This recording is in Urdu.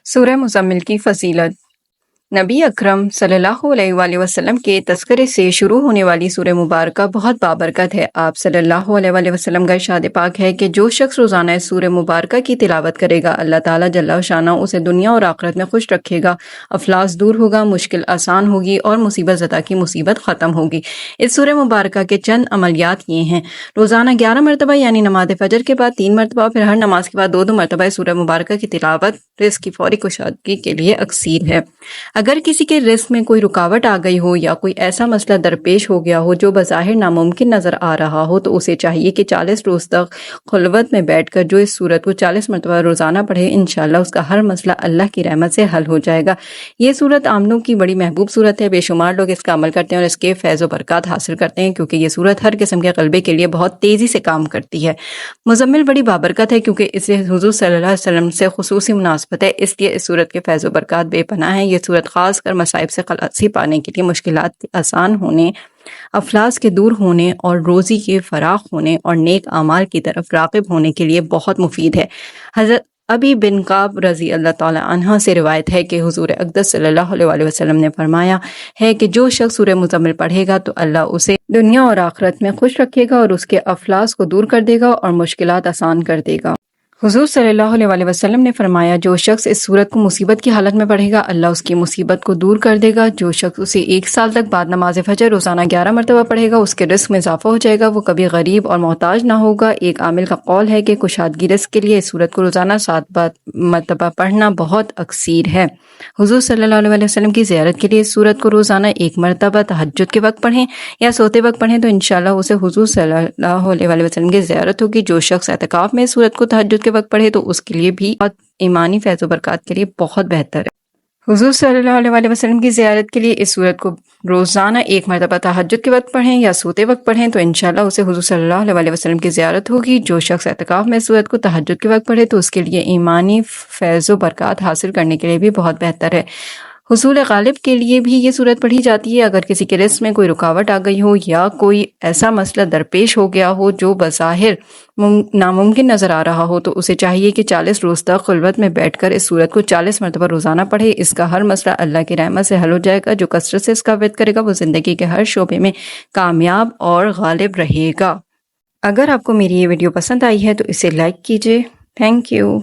سورہ مزمل کی فضیلت۔ نبی اکرم صلی اللہ علیہ وآلہ وسلم کے تذکرے سے شروع ہونے والی سورہ مبارکہ بہت بابرکت ہے۔ آپ صلی اللہ علیہ وآلہ وسلم کا ارشاد پاک ہے کہ جو شخص روزانہ اس سورہ مبارکہ کی تلاوت کرے گا، اللہ تعالیٰ جل شانہ اسے دنیا اور آخرت میں خوش رکھے گا، افلاس دور ہوگا، مشکل آسان ہوگی اور مصیبت زدہ کی مصیبت ختم ہوگی۔ اس سورہ مبارکہ کے چند عملیات یہ ہیں: روزانہ 11 مرتبہ یعنی نماز فجر کے بعد 3 مرتبہ، پھر ہر نماز کے بعد 2 مرتبہ اس سورہ مبارکہ کی تلاوت رزق کی فوری کشادگی کے لیے اکسیر ہے۔ اگر کسی کے رزق میں کوئی رکاوٹ آ گئی ہو یا کوئی ایسا مسئلہ درپیش ہو گیا ہو جو بظاہر ناممکن نظر آ رہا ہو تو اسے چاہیے کہ 40 روز تک خلوت میں بیٹھ کر جو اس سورت کو 40 مرتبہ روزانہ پڑھے، انشاءاللہ اس کا ہر مسئلہ اللہ کی رحمت سے حل ہو جائے گا۔ یہ سورت عاملوں کی بڑی محبوب سورت ہے، بے شمار لوگ اس کا عمل کرتے ہیں اور اس کے فیض و برکات حاصل کرتے ہیں، کیونکہ یہ سورت ہر قسم کے غلبے کے لیے بہت تیزی سے کام کرتی ہے۔ مزمل بڑی بابرکت ہے کیونکہ اسے حضور صلی اللہ علیہ وسلم سے خصوصی مناسبت ہے، اس لیے اس سورت کے فیض و برکات بے پناہ ہیں۔ یہ سورت خاص کر مصائب سے خلاصی پانے کے لیے، مشکلات آسان ہونے، افلاس کے دور ہونے اور روزی کے فراخ ہونے اور نیک اعمال کی طرف راغب ہونے کے لیے بہت مفید ہے۔ حضرت ابی بن کعب رضی اللہ تعالی عنہ سے روایت ہے کہ حضور اقدس صلی اللہ علیہ وآلہ وسلم نے فرمایا ہے کہ جو شخص سورہ مزمل پڑھے گا تو اللہ اسے دنیا اور آخرت میں خوش رکھے گا اور اس کے افلاس کو دور کر دے گا اور مشکلات آسان کر دے گا۔ حضور صلی اللہ علیہ وآلہ وسلم نے فرمایا جو شخص اس سورت کو مصیبت کی حالت میں پڑھے گا اللہ اس کی مصیبت کو دور کر دے گا۔ جو شخص اسے 1 سال تک بعد نماز فجر روزانہ 11 مرتبہ پڑھے گا اس کے رزق میں اضافہ ہو جائے گا، وہ کبھی غریب اور محتاج نہ ہوگا۔ ایک عامل کا قول ہے کہ کشادگی رزق کے لیے اس سورت کو روزانہ 7 مرتبہ پڑھنا بہت اکثیر ہے۔ حضور صلی اللہ علیہ وسلم کی زیارت کے لیے اس سورت کو روزانہ 1 مرتبہ تہجد کے وقت پڑھیں یا سوتے وقت پڑھیں تو انشاءاللہ اسے حضور صلی اللہ علیہ وسلم کی زیارت ہوگی۔ جو شخص اعتکاف میں اس سورت کو تہجد کے وقت پڑھے تو اس کے لیے بھی ایمانی فیض و برکات کے لیے بہت بہتر ہے۔ حضور صلی اللہ علیہ وسلم کی زیارت کے لیے اس سورت کو روزانہ 1 مرتبہ تہجد کے وقت پڑھیں یا سوتے وقت پڑھیں تو انشاءاللہ اسے حضور صلی اللہ علیہ وسلم کی زیارت ہوگی۔ جو شخص اعتکاف میں اس سورت کو تہجد کے وقت پڑھے تو اس کے لیے ایمانی فیض و برکات حاصل کرنے کے لیے بھی بہت بہتر ہے۔ حصول غالب کے لیے بھی یہ سورت پڑھی جاتی ہے۔ اگر کسی کے رزق میں کوئی رکاوٹ آ گئی ہو یا کوئی ایسا مسئلہ درپیش ہو گیا ہو جو بظاہر ناممکن نظر آ رہا ہو تو اسے چاہیے کہ 40 روز تک خلوت میں بیٹھ کر اس سورت کو 40 مرتبہ روزانہ پڑھے، اس کا ہر مسئلہ اللہ کی رحمت سے حل ہو جائے گا۔ جو کثرت سے اس کا ورد کرے گا وہ زندگی کے ہر شعبے میں کامیاب اور غالب رہے گا۔ اگر آپ کو میری یہ ویڈیو پسند آئی ہے تو اسے لائک کیجیے۔ Thank you.